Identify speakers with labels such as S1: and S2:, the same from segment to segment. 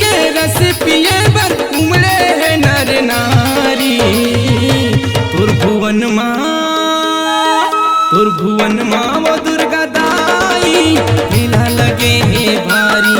S1: के रस पिए बर उमड़े है नर नारी। तुर भुवन माँ वो दुर्गा दाई मेला लगे है भारी।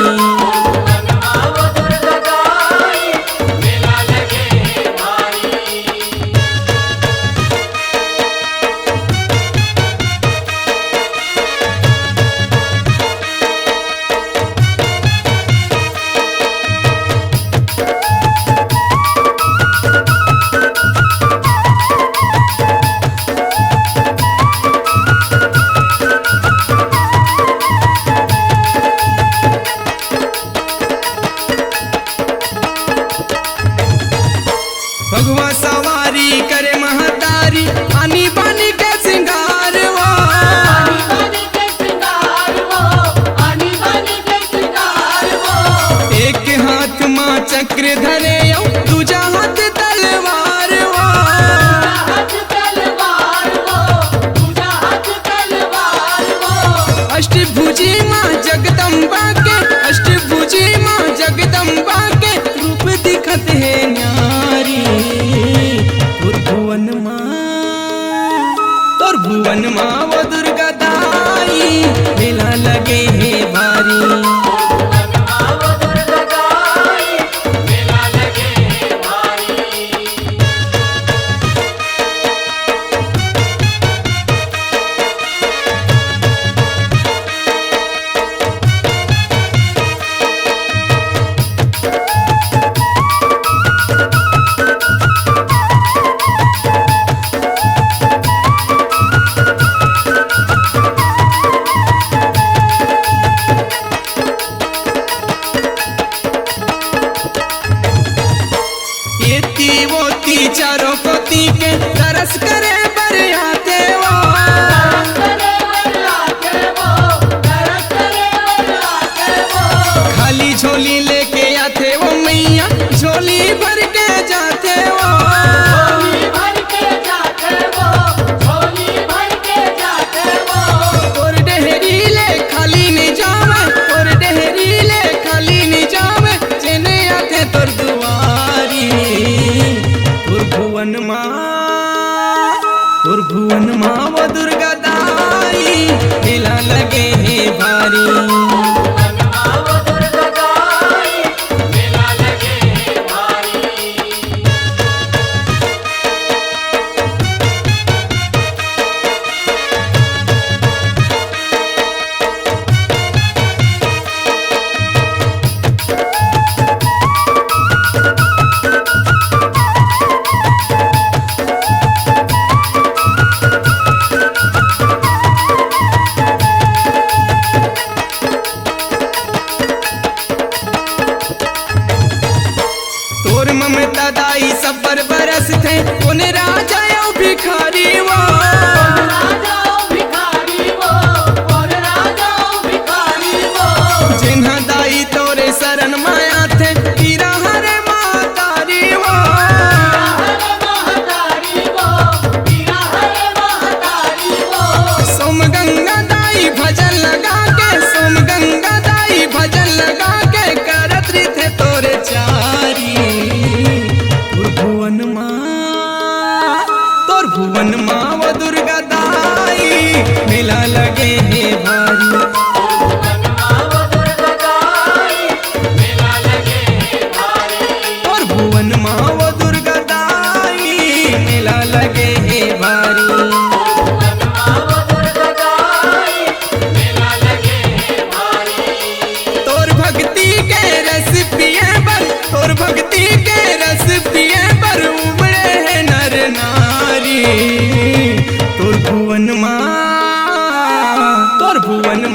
S1: भगवा सवारी करे महतारी आनी बानी के सिंगार वो। एक हाथ माँ चक्र धरे दूजा हाथ तलवार वो। अष्टभुजी माँ जगदम्बा के अष्टभुजी माँ जगदम्बा के रूप दिखत है न्यारी। भुवन माँ वो दुर्गा दाई मेला लगे है भारी। वो चारों पोती के तरस करे बरियाते वो। खाली झोली लेके आते वो मैया झोली भर के जाते वो। और डेहरी ले खाली नहीं जावे और डेहरी ले खाली नहीं जावे चने आते तोर दुआरी। भुवन माँ वो दुर्गा दाई मेला लगे है भारी। ममता दाई सब पर बरस थे उन राजा यो भिखारी वो। जिन्हा दाई तोरे शरण माया थे पीरा हरे महतारी वो। सोम गंगा दाई भजन लगा के सोम गंगा दाई भजन लगा के करत थे तोरे चारी। भुवन माँ वो दुर्गा दाई मेला लगे है भारी। और भुवन माँ वो दुर्गा दाई मेला लगे है भारी। तोर भक्ति के रस पिए बर तोर भक्ति के रस पिए बर उमड़े है नर नारी। तोर भुवन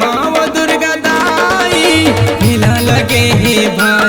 S1: माँ वो दुर्गा दाई मेला लगे है भारी।